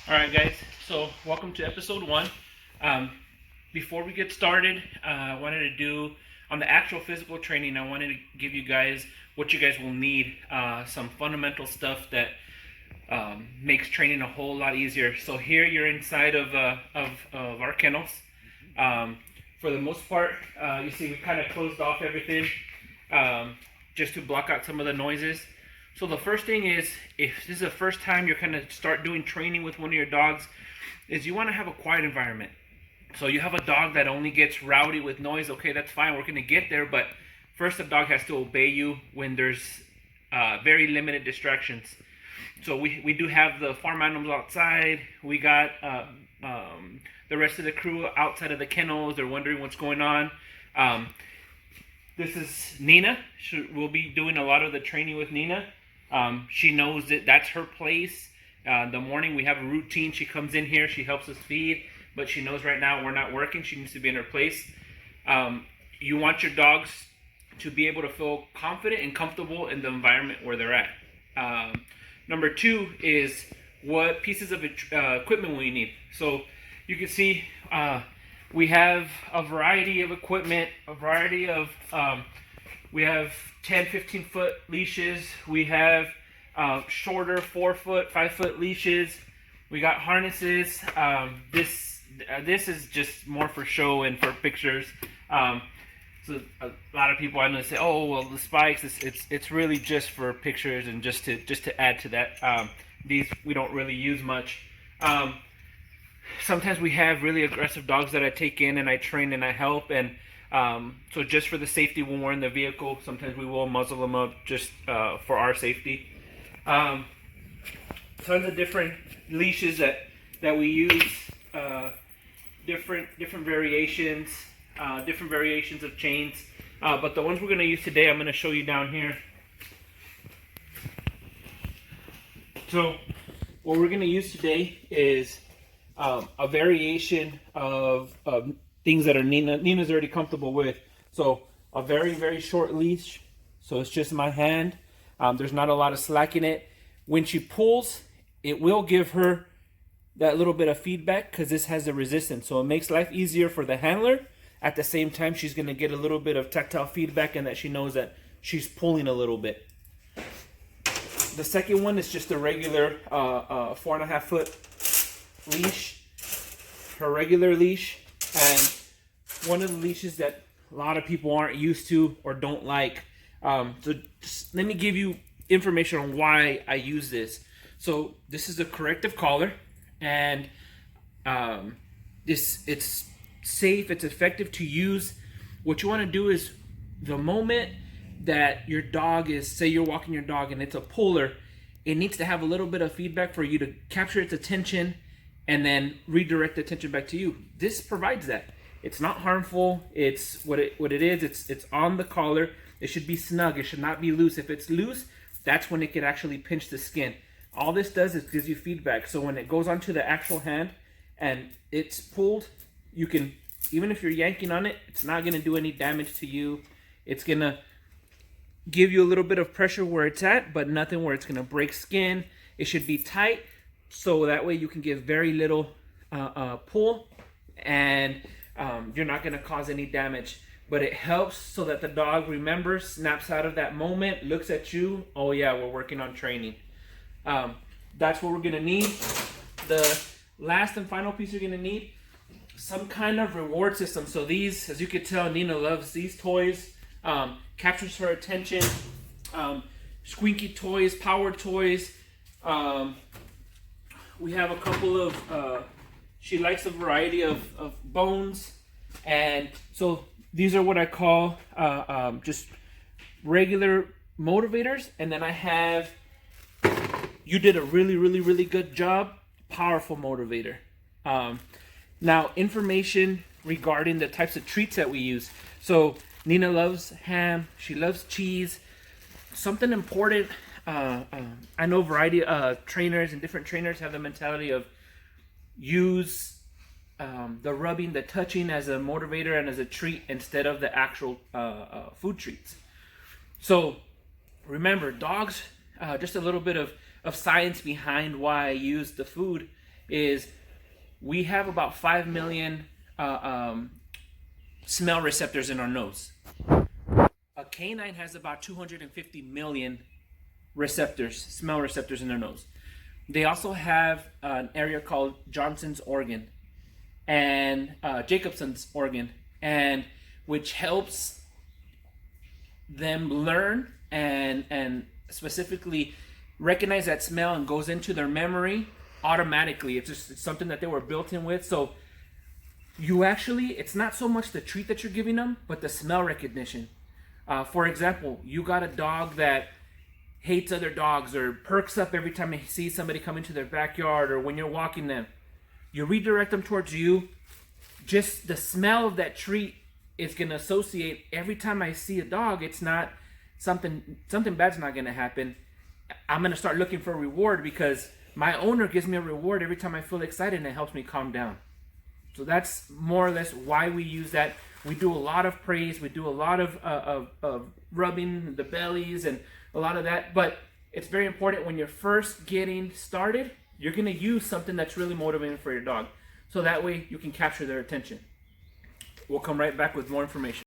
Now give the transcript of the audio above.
All right, guys. So, welcome to episode one. Um, Before we get started, I wanted to do on the actual physical training. I wanted to give you guys what you guys will need. Some fundamental stuff that makes training a whole lot easier. So here you're inside of our kennels. Um, for the most part, you see we kind of closed off everything um, just to block out some of the noises. So the first thing is, if this is the first time you're kind of start doing training with one of your dogs, is you want to have a quiet environment. So you have a dog that only gets rowdy with noise. Okay, that's fine. We're going to get there, but first the dog has to obey you when there's very limited distractions. So we do have the farm animals outside. We got the rest of the crew outside of the kennels. They're wondering what's going on. Um, this is Nina. We'll be doing a lot of the training with Nina. She knows that that's her place. In the morning we have a routine. She comes in here. She helps us feed, but she knows right now we're not working. She needs to be in her place. You want your dogs to be able to feel confident and comfortable in the environment where they're at. Number two is what pieces of equipment will you need. So you can see we have a variety of equipment, we have 10, 15 foot leashes. We have shorter 4 foot, 5 foot leashes. We got harnesses. This is just more for show and for pictures. So a lot of people I know say, "Oh, well, the spikes. It's really just for pictures and just to add to that. These we don't really use much. Sometimes we have really aggressive dogs that I take in and I train and I help, and so just for the safety when we're in the vehicle, sometimes we will muzzle them up just for our safety. Um, Tons of different leashes that we use, different variations, different variations of chains. But the ones we're going to use today, I'm going to show you down here. So what we're going to use today is a variation of things that are Nina's already comfortable with. So a very, very short leash. So it's just my hand. There's not a lot of slack in it. When she pulls, it will give her that little bit of feedback because this has the resistance. So it makes life easier for the handler. At the same time, she's going to get a little bit of tactile feedback and that she knows that she's pulling a little bit. The second one is just a regular 4.5 foot leash, her regular leash, and one of the leashes that a lot of people aren't used to or don't like. So just let me give you information on why I use this. So this is a corrective collar, and it's safe, it's effective to use. What you want to do is the moment that your dog is, say you're walking your dog and it's a puller, it needs to have a little bit of feedback for you to capture its attention and then redirect the attention back to you. This provides that. It's not harmful. It's what it is. It's on the collar. It should be snug. It should not be loose. If it's loose, that's when it could actually pinch the skin. All this does is gives you feedback. So when it goes onto the actual hand and it's pulled, you can, even if you're yanking on it, it's not going to do any damage to you. It's going to give you a little bit of pressure where it's at, but nothing where it's going to break skin. It should be tight, so that way you can give very little pull, and you're not going to cause any damage. But it helps so that the dog remembers, snaps out of that moment, looks at you. Oh yeah, we're working on training. That's what we're going to need. The last and final piece you're going to need, some kind of reward system. So these, as you can tell, Nina loves these toys. Captures her attention. Squeaky toys, power toys. We have a couple of, she likes a variety of bones. And so these are what I call just regular motivators. And then I have, you did a really, really, really good job, powerful motivator. Now, information regarding the types of treats that we use. So Nina loves ham. She loves cheese. Something important. I know variety trainers and different trainers have the mentality of use the rubbing, the touching as a motivator and as a treat instead of the actual food treats. So remember, dogs, just a little bit of science behind why I use the food is we have about 5 million smell receptors in our nose. A canine has about 250 million smell receptors in their nose. They also have an area called Johnson's organ and Jacobson's organ, and which helps them learn and specifically recognize that smell and goes into their memory automatically. It's something that they were built in with. So you actually, it's not so much the treat that you're giving them, but the smell recognition. For example, you got a dog that hates other dogs or perks up every time he sees somebody come into their backyard, or when you're walking them, you redirect them towards you. Just the smell of that treat is going to associate every time I see a dog. It's not something bad's not going to happen. I'm going to start looking for a reward because my owner gives me a reward every time I feel excited, and it helps me calm down. So that's more or less why we use that. We do a lot of praise. We do a lot of rubbing the bellies and a lot of that. But it's very important when you're first getting started, you're going to use something that's really motivating for your dog. So that way you can capture their attention. We'll come right back with more information.